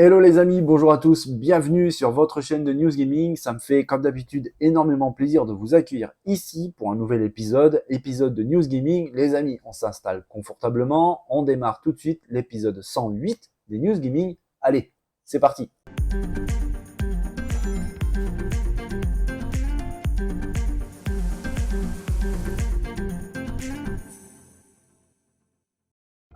Hello les amis, bonjour à tous, bienvenue sur votre chaîne de News Gaming. Ça me fait comme d'habitude énormément plaisir de vous accueillir ici pour un nouvel épisode de News Gaming. Les amis, on s'installe confortablement, on démarre tout de suite l'épisode 108 des News Gaming. Allez, c'est parti.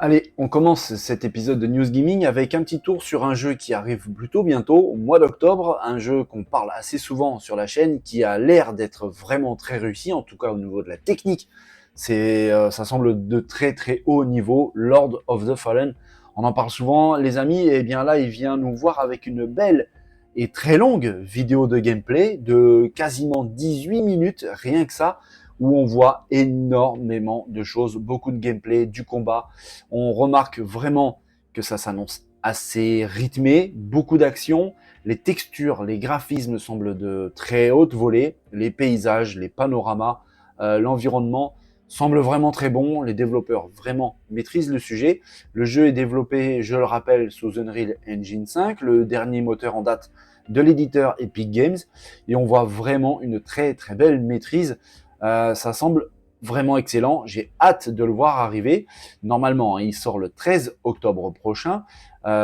Allez, on commence cet épisode de News Gaming avec un petit tour sur un jeu qui arrive plutôt bientôt, au mois d'octobre, un jeu qu'on parle assez souvent sur la chaîne, qui a l'air d'être vraiment très réussi, en tout cas au niveau de la technique. Ça semble de très très haut niveau, Lord of the Fallen. On en parle souvent, les amis, et bien là, il vient nous voir avec une belle et très longue vidéo de gameplay de quasiment 18 minutes, rien que ça, où on voit énormément de choses, beaucoup de gameplay, du combat. On remarque vraiment que ça s'annonce assez rythmé, beaucoup d'action. Les textures, les graphismes semblent de très haute volée. Les paysages, les panoramas, l'environnement semblent vraiment très bons. Les développeurs vraiment maîtrisent le sujet. Le jeu est développé, je le rappelle, sous Unreal Engine 5, le dernier moteur en date de l'éditeur Epic Games. Et on voit vraiment une très très belle maîtrise. Ça semble vraiment excellent. J'ai hâte de le voir arriver. Normalement, il sort le 13 octobre prochain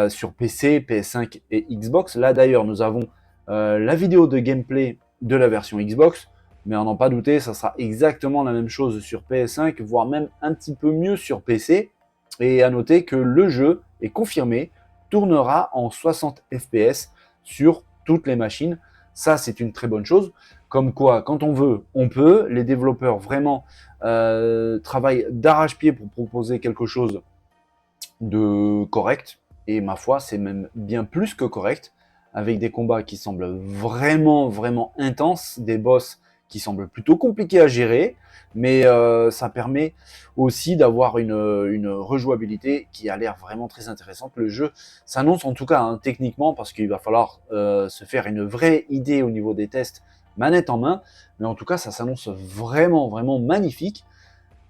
sur PC, PS5 et Xbox. Là d'ailleurs, nous avons la vidéo de gameplay de la version Xbox. Mais en n'en pas douter, ça sera exactement la même chose sur PS5, voire même un petit peu mieux sur PC. Et à noter que le jeu est confirmé, tournera en 60 FPS sur toutes les machines. Ça, c'est une très bonne chose. Comme quoi, quand on veut, on peut. Les développeurs vraiment travaillent d'arrache-pied pour proposer quelque chose de correct. Et ma foi, c'est même bien plus que correct. Avec des combats qui semblent vraiment intenses, des boss qui semblent plutôt compliqués à gérer. Mais ça permet aussi d'avoir une rejouabilité qui a l'air vraiment très intéressante. Le jeu s'annonce en tout cas techniquement, parce qu'il va falloir se faire une vraie idée au niveau des tests manette en main. Mais en tout cas, ça s'annonce vraiment magnifique.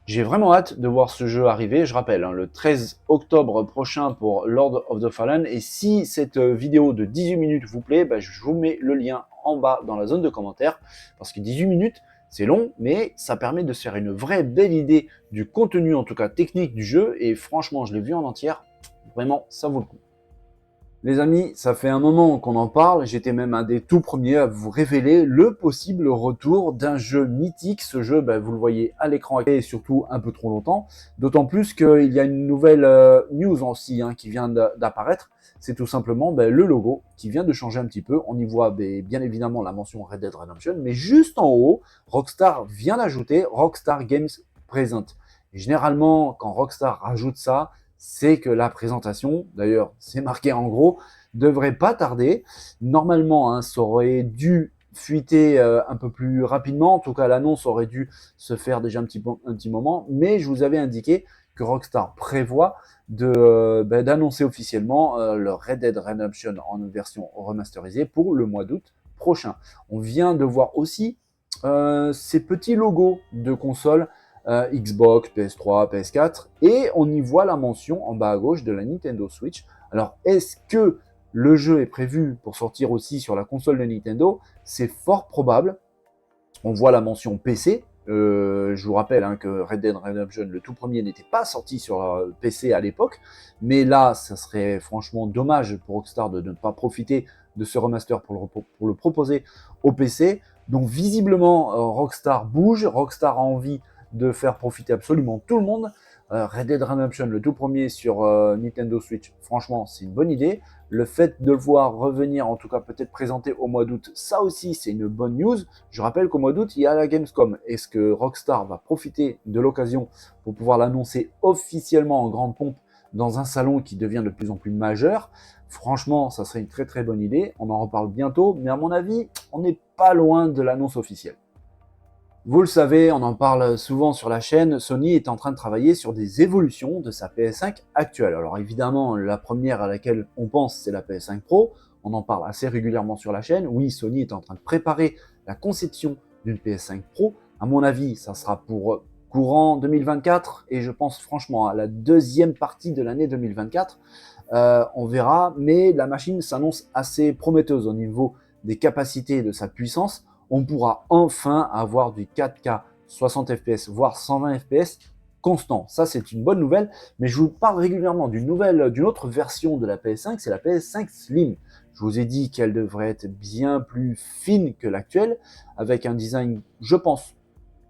J'ai vraiment hâte de voir ce jeu arriver. Je rappelle, le 13 octobre prochain pour Lord of the Fallen. Et si cette vidéo de 18 minutes vous plaît, je vous mets le lien en bas dans la zone de commentaires. Parce que 18 minutes, c'est long, mais ça permet de se faire une vraie belle idée du contenu, en tout cas technique du jeu. Et franchement, je l'ai vu en entière. Vraiment, ça vaut le coup. Les amis, ça fait un moment qu'on en parle, j'étais même un des tout premiers à vous révéler le possible retour d'un jeu mythique. Ce jeu, vous le voyez à l'écran et surtout un peu trop longtemps, d'autant plus qu'il y a une nouvelle news aussi qui vient d'apparaître. C'est tout simplement le logo qui vient de changer un petit peu. On y voit bien évidemment la mention Red Dead Redemption, mais juste en haut, Rockstar vient d'ajouter Rockstar Games Present. Et généralement, quand Rockstar rajoute ça, c'est que la présentation, d'ailleurs c'est marqué en gros, devrait pas tarder. Normalement, ça aurait dû fuiter un peu plus rapidement. En tout cas, l'annonce aurait dû se faire déjà un petit moment. Mais je vous avais indiqué que Rockstar prévoit d'annoncer officiellement le Red Dead Redemption en version remasterisée pour le mois d'août prochain. On vient de voir aussi ces petits logos de consoles Xbox, PS3, PS4, et on y voit la mention en bas à gauche de la Nintendo Switch. Alors, est-ce que le jeu est prévu pour sortir aussi sur la console de Nintendo? C'est fort probable. On voit la mention PC. Je vous rappelle que Red Dead Redemption, le tout premier, n'était pas sorti sur PC à l'époque. Mais là, ça serait franchement dommage pour Rockstar de ne pas profiter de ce remaster pour le proposer au PC. Donc visiblement, Rockstar bouge. Rockstar a envie de faire profiter absolument tout le monde. Red Dead Redemption, le tout premier sur Nintendo Switch, franchement, c'est une bonne idée. Le fait de le voir revenir, en tout cas peut-être présenté au mois d'août, ça aussi, c'est une bonne news. Je rappelle qu'au mois d'août, il y a la Gamescom. Est-ce que Rockstar va profiter de l'occasion pour pouvoir l'annoncer officiellement en grande pompe dans un salon qui devient de plus en plus majeur? Franchement, ça serait une très bonne idée. On en reparle bientôt, mais à mon avis, on n'est pas loin de l'annonce officielle. Vous le savez, on en parle souvent sur la chaîne, Sony est en train de travailler sur des évolutions de sa PS5 actuelle. Alors évidemment, la première à laquelle on pense, c'est la PS5 Pro. On en parle assez régulièrement sur la chaîne. Oui, Sony est en train de préparer la conception d'une PS5 Pro. À mon avis, ça sera pour courant 2024 et je pense franchement à la deuxième partie de l'année 2024. On verra, mais la machine s'annonce assez prometteuse au niveau des capacités et de sa puissance. On pourra enfin avoir du 4K 60 fps, voire 120 fps constant. Ça, c'est une bonne nouvelle, mais je vous parle régulièrement d'une autre version de la PS5, c'est la PS5 Slim. Je vous ai dit qu'elle devrait être bien plus fine que l'actuelle, avec un design, je pense,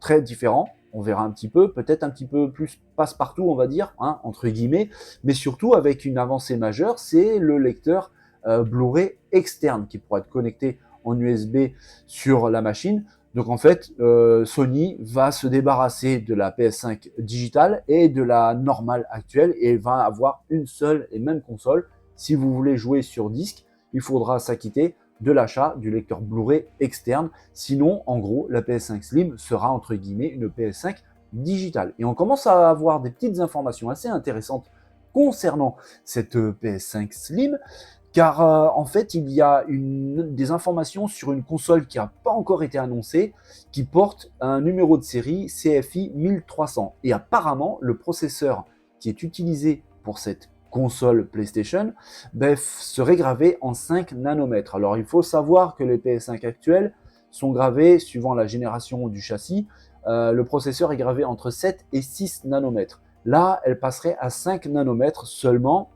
très différent. On verra un petit peu, peut-être un petit peu plus passe-partout, on va dire, hein, entre guillemets, mais surtout avec une avancée majeure, c'est le lecteur Blu-ray externe qui pourra être connecté en USB sur la machine. Donc en fait, Sony va se débarrasser de la PS5 digitale et de la normale actuelle et va avoir une seule et même console. Si vous voulez jouer sur disque, il faudra s'acquitter de l'achat du lecteur Blu-ray externe. Sinon, en gros, la PS5 Slim sera entre guillemets une PS5 digitale. Et on commence à avoir des petites informations assez intéressantes concernant cette PS5 Slim, car en fait, il y a des informations sur une console qui n'a pas encore été annoncée, qui porte un numéro de série CFI 1300. Et apparemment, le processeur qui est utilisé pour cette console PlayStation serait gravé en 5 nanomètres. Alors, il faut savoir que les PS5 actuels sont gravés, suivant la génération du châssis, le processeur est gravé entre 7 et 6 nanomètres. Là, elle passerait à 5 nanomètres seulement.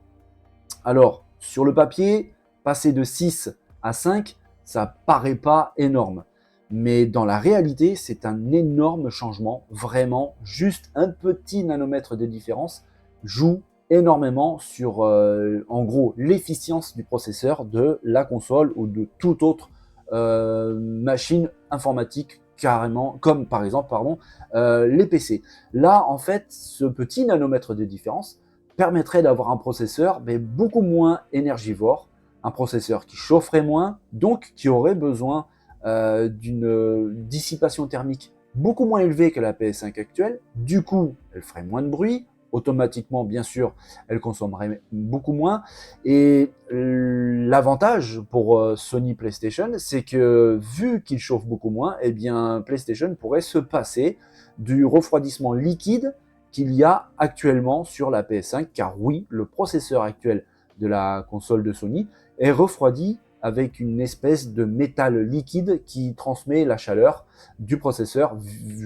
Alors, sur le papier, passer de 6 à 5, ça paraît pas énorme. Mais dans la réalité, c'est un énorme changement. Vraiment, juste un petit nanomètre de différence joue énormément sur, en gros, l'efficience du processeur de la console ou de toute autre machine informatique carrément, comme par exemple, les PC. Là, en fait, ce petit nanomètre de différence permettrait d'avoir un processeur mais beaucoup moins énergivore, un processeur qui chaufferait moins, donc qui aurait besoin d'une dissipation thermique beaucoup moins élevée que la PS5 actuelle. Du coup, elle ferait moins de bruit. Automatiquement, bien sûr, elle consommerait beaucoup moins. Et l'avantage pour Sony PlayStation, c'est que vu qu'il chauffe beaucoup moins, eh bien, PlayStation pourrait se passer du refroidissement liquide qu'il y a actuellement sur la PS5, car oui, le processeur actuel de la console de Sony est refroidi avec une espèce de métal liquide qui transmet la chaleur du processeur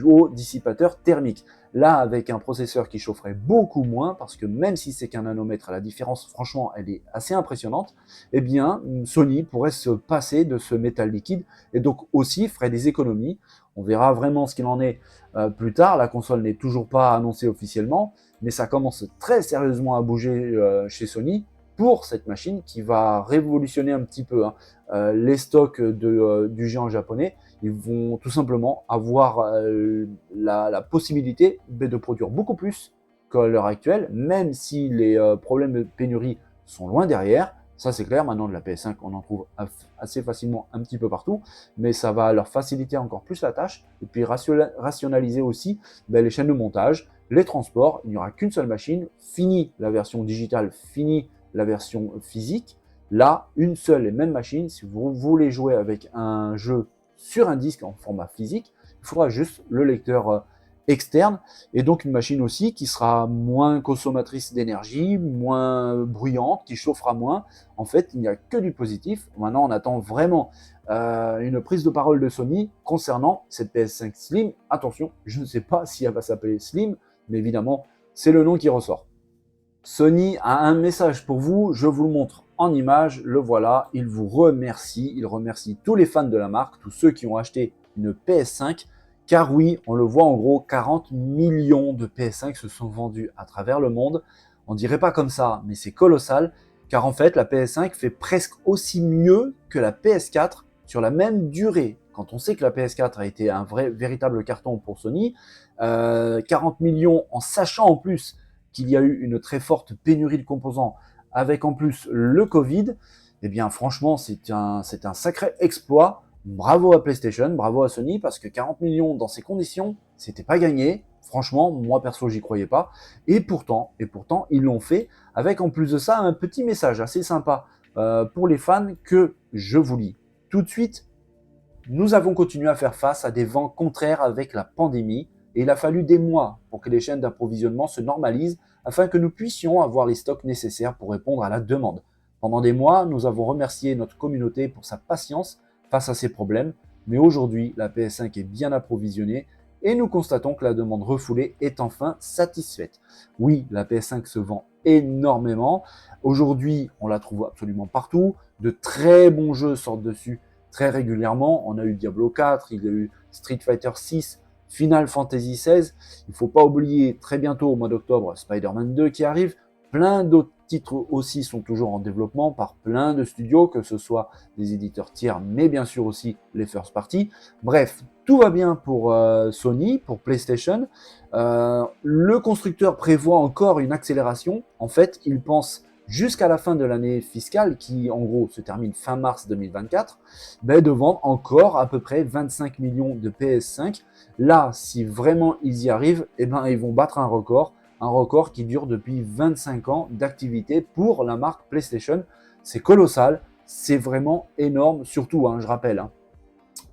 au dissipateur thermique. Là, avec un processeur qui chaufferait beaucoup moins, parce que même si c'est qu'un nanomètre, la différence, franchement, elle est assez impressionnante, eh bien, Sony pourrait se passer de ce métal liquide et donc aussi ferait des économies. On verra vraiment ce qu'il en est plus tard. La console n'est toujours pas annoncée officiellement, mais ça commence très sérieusement à bouger chez Sony pour cette machine qui va révolutionner un petit peu les stocks du géant japonais. Ils vont tout simplement avoir la possibilité de produire beaucoup plus qu'à l'heure actuelle, même si les problèmes de pénurie sont loin derrière. Ça, c'est clair. Maintenant, de la PS5, on en trouve assez facilement un petit peu partout, mais ça va leur faciliter encore plus la tâche et puis rationaliser aussi les chaînes de montage, les transports. Il n'y aura qu'une seule machine. Fini la version digitale, fini la version physique. Là, une seule et même machine. Si vous voulez jouer avec un jeu sur un disque en format physique, il faudra juste le lecteur externe et donc une machine aussi qui sera moins consommatrice d'énergie, moins bruyante, qui chauffera moins. En fait, il n'y a que du positif. Maintenant, on attend vraiment une prise de parole de Sony concernant cette PS5 Slim. Attention, je ne sais pas si elle va s'appeler Slim, mais évidemment, c'est le nom qui ressort. Sony a un message pour vous, je vous le montre en image, le voilà, il vous remercie, il remercie tous les fans de la marque, tous ceux qui ont acheté une PS5, car oui, on le voit en gros, 40 millions de PS5 se sont vendus à travers le monde. On dirait pas comme ça, mais c'est colossal, car en fait la PS5 fait presque aussi mieux que la PS4 sur la même durée. Quand on sait que la PS4 a été un véritable carton pour Sony, 40 millions en sachant en plus qu'il y a eu une très forte pénurie de composants avec en plus le Covid, eh bien franchement c'est un sacré exploit. Bravo à PlayStation, bravo à Sony, parce que 40 millions dans ces conditions, c'était pas gagné. Franchement, moi perso, j'y croyais pas. Et pourtant, ils l'ont fait, avec en plus de ça un petit message assez sympa pour les fans que je vous lis. Tout de suite, nous avons continué à faire face à des vents contraires avec la pandémie et il a fallu des mois pour que les chaînes d'approvisionnement se normalisent afin que nous puissions avoir les stocks nécessaires pour répondre à la demande. Pendant des mois, nous avons remercié notre communauté pour sa patience face à ces problèmes, mais aujourd'hui, la PS5 est bien approvisionnée et nous constatons que la demande refoulée est enfin satisfaite. Oui, la PS5 se vend énormément. Aujourd'hui, on la trouve absolument partout. De très bons jeux sortent dessus très régulièrement. On a eu Diablo 4, il y a eu Street Fighter 6, Final Fantasy 16. Il ne faut pas oublier très bientôt au mois d'octobre Spider-Man 2 qui arrive. Plein d'autres titres aussi sont toujours en développement par plein de studios, que ce soit des éditeurs tiers, mais bien sûr aussi les first party. Bref, tout va bien pour Sony, pour PlayStation. Le constructeur prévoit encore une accélération. En fait, il pense jusqu'à la fin de l'année fiscale, qui en gros se termine fin mars 2024, de vendre encore à peu près 25 millions de PS5. Là, si vraiment ils y arrivent, ils vont battre un record qui dure depuis 25 ans d'activité pour la marque PlayStation. C'est colossal, c'est vraiment énorme, surtout, je rappelle,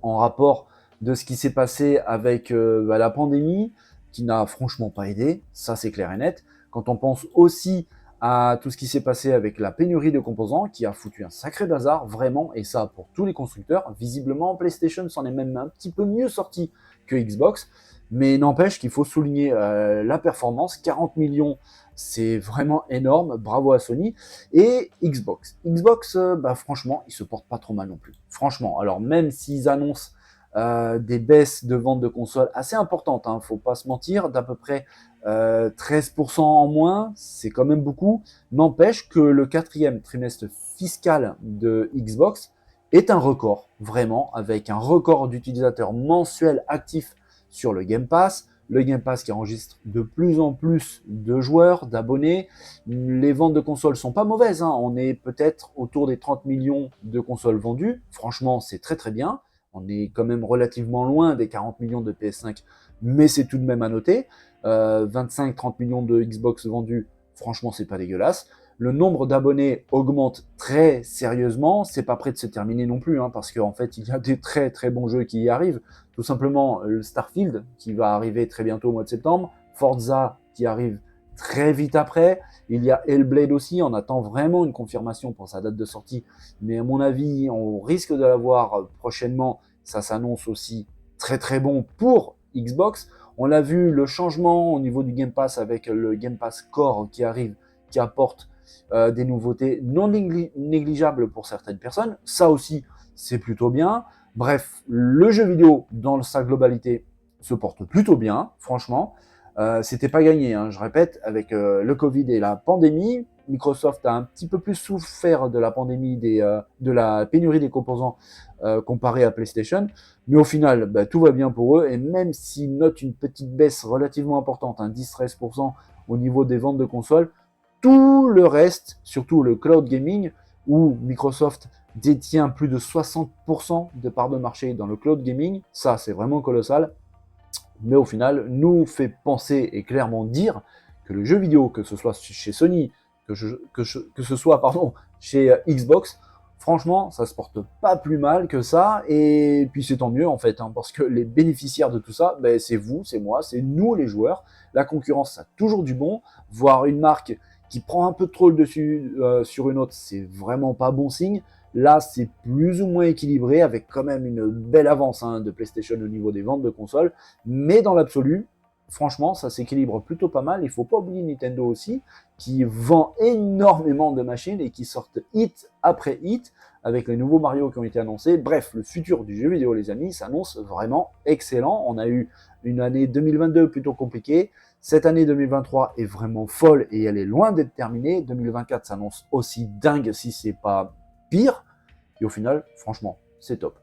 en rapport de ce qui s'est passé avec la pandémie, qui n'a franchement pas aidé, ça c'est clair et net. Quand on pense aussi à tout ce qui s'est passé avec la pénurie de composants, qui a foutu un sacré bazar, vraiment, et ça pour tous les constructeurs. Visiblement, PlayStation s'en est même un petit peu mieux sorti que Xbox, mais n'empêche qu'il faut souligner la performance. 40 millions, c'est vraiment énorme, bravo à Sony. Et Xbox, franchement, ils se portent pas trop mal non plus. Franchement, alors même s'ils annoncent des baisses de vente de consoles assez importantes, faut pas se mentir, d'à peu près 13% en moins, c'est quand même beaucoup. N'empêche que le quatrième trimestre fiscal de Xbox est un record, vraiment, avec un record d'utilisateurs mensuels actifs sur le Game Pass. Le Game Pass qui enregistre de plus en plus de joueurs, d'abonnés. Les ventes de consoles sont pas mauvaises, on est peut-être autour des 30 millions de consoles vendues. Franchement, c'est très très bien. On est quand même relativement loin des 40 millions de PS5, mais c'est tout de même à noter. 25-30 millions de Xbox vendus, franchement, c'est pas dégueulasse. Le nombre d'abonnés augmente très sérieusement. C'est pas prêt de se terminer non plus, parce qu'en fait, il y a des très très bons jeux qui y arrivent. Tout simplement, le Starfield qui va arriver très bientôt au mois de septembre, Forza qui arrive très vite après. Il y a Hellblade aussi. On attend vraiment une confirmation pour sa date de sortie, mais à mon avis, on risque de l'avoir prochainement. Ça s'annonce aussi très très bon pour Xbox. On l'a vu, le changement au niveau du Game Pass avec le Game Pass Core qui arrive, qui apporte des nouveautés non négligeables pour certaines personnes. Ça aussi, c'est plutôt bien. Bref, le jeu vidéo dans sa globalité se porte plutôt bien, franchement. C'était pas gagné, je répète, avec le Covid et la pandémie. Microsoft a un petit peu plus souffert de la pandémie, de la pénurie des composants comparé à PlayStation. Mais au final, tout va bien pour eux. Et même s'ils notent une petite baisse relativement importante, 10-13% au niveau des ventes de consoles, tout le reste, surtout le cloud gaming, où Microsoft détient plus de 60% de parts de marché dans le cloud gaming, ça c'est vraiment colossal. Mais au final, nous fait penser et clairement dire que le jeu vidéo, que ce soit chez Sony, que ce soit chez Xbox, franchement, ça se porte pas plus mal que ça. Et puis c'est tant mieux en fait, parce que les bénéficiaires de tout ça, c'est vous, c'est moi, c'est nous les joueurs. La concurrence, ça a toujours du bon. Voir une marque qui prend un peu trop le dessus sur une autre, c'est vraiment pas bon signe. Là, c'est plus ou moins équilibré, avec quand même une belle avance de PlayStation au niveau des ventes de consoles. Mais dans l'absolu, franchement, ça s'équilibre plutôt pas mal. Il ne faut pas oublier Nintendo aussi, qui vend énormément de machines et qui sortent hit après hit, avec les nouveaux Mario qui ont été annoncés. Bref, le futur du jeu vidéo, les amis, s'annonce vraiment excellent. On a eu une année 2022 plutôt compliquée. Cette année 2023 est vraiment folle et elle est loin d'être terminée. 2024 s'annonce aussi dingue, si c'est pas pire. Et au final, franchement, c'est top.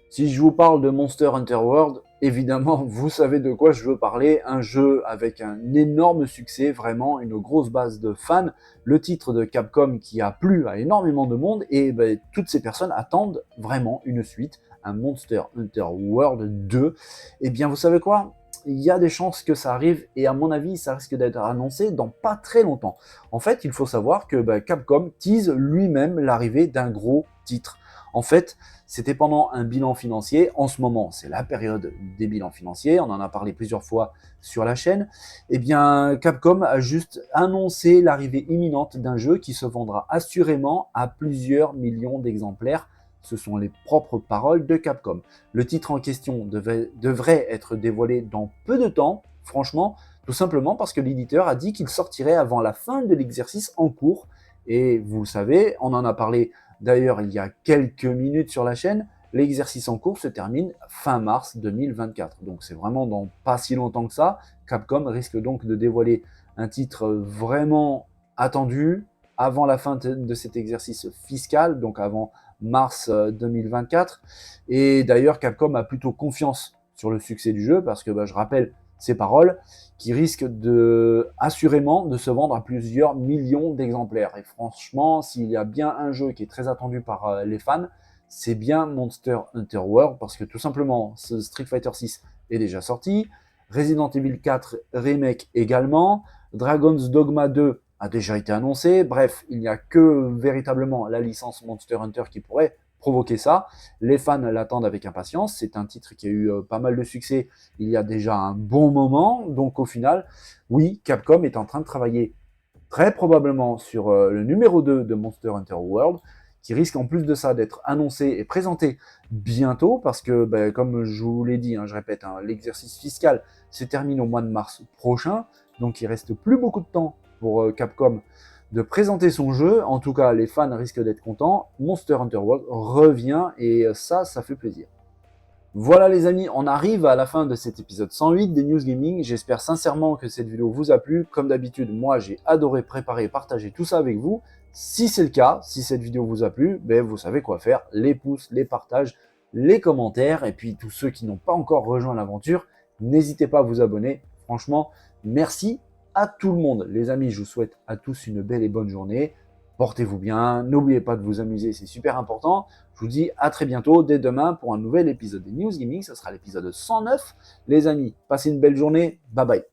Si je vous parle de Monster Hunter World, évidemment, vous savez de quoi je veux parler. Un jeu avec un énorme succès, vraiment une grosse base de fans. Le titre de Capcom qui a plu à énormément de monde. Et toutes ces personnes attendent vraiment une suite, un Monster Hunter World 2. Et bien, vous savez quoi ? Il y a des chances que ça arrive, et à mon avis, ça risque d'être annoncé dans pas très longtemps. En fait, il faut savoir que Capcom tease lui-même l'arrivée d'un gros titre. En fait, c'était pendant un bilan financier. En ce moment, c'est la période des bilans financiers. On en a parlé plusieurs fois sur la chaîne. Eh bien, Capcom a juste annoncé l'arrivée imminente d'un jeu qui se vendra assurément à plusieurs millions d'exemplaires. Ce sont les propres paroles de Capcom. Le titre en question devrait être dévoilé dans peu de temps, franchement, tout simplement parce que l'éditeur a dit qu'il sortirait avant la fin de l'exercice en cours. Et vous le savez, on en a parlé d'ailleurs il y a quelques minutes sur la chaîne, l'exercice en cours se termine fin mars 2024. Donc c'est vraiment dans pas si longtemps que ça. Capcom risque donc de dévoiler un titre vraiment attendu avant la fin de cet exercice fiscal, donc avant mars 2024. Et d'ailleurs, Capcom a plutôt confiance sur le succès du jeu parce que je rappelle ces paroles qui risquent assurément de se vendre à plusieurs millions d'exemplaires. Et franchement, s'il y a bien un jeu qui est très attendu par les fans, c'est bien Monster Hunter World parce que tout simplement, ce Street Fighter 6 est déjà sorti, Resident Evil 4 Remake également, Dragon's Dogma 2 a déjà été annoncé. Bref, il n'y a que véritablement la licence Monster Hunter qui pourrait provoquer ça. Les fans l'attendent avec impatience. C'est un titre qui a eu pas mal de succès il y a déjà un bon moment. Donc au final, oui, Capcom est en train de travailler très probablement sur le numéro 2 de Monster Hunter World, qui risque en plus de ça d'être annoncé et présenté bientôt, parce que, comme je vous l'ai dit, je répète, l'exercice fiscal se termine au mois de mars prochain, donc il reste plus beaucoup de temps pour Capcom de présenter son jeu. En tout cas, les fans risquent d'être contents. Monster Hunter World revient et ça fait plaisir. Voilà les amis, on arrive à la fin de cet épisode 108 des News Gaming. J'espère sincèrement que cette vidéo vous a plu. Comme d'habitude, moi j'ai adoré préparer et partager tout ça avec vous. Si c'est le cas, si cette vidéo vous a plu, vous savez quoi faire. Les pouces, les partages, les commentaires. Et puis tous ceux qui n'ont pas encore rejoint l'aventure, n'hésitez pas à vous abonner. Franchement, merci à tout le monde. Les amis, je vous souhaite à tous une belle et bonne journée. Portez-vous bien, n'oubliez pas de vous amuser, c'est super important. Je vous dis à très bientôt, dès demain, pour un nouvel épisode des News Gaming. Ce sera l'épisode 109. Les amis, passez une belle journée. Bye bye.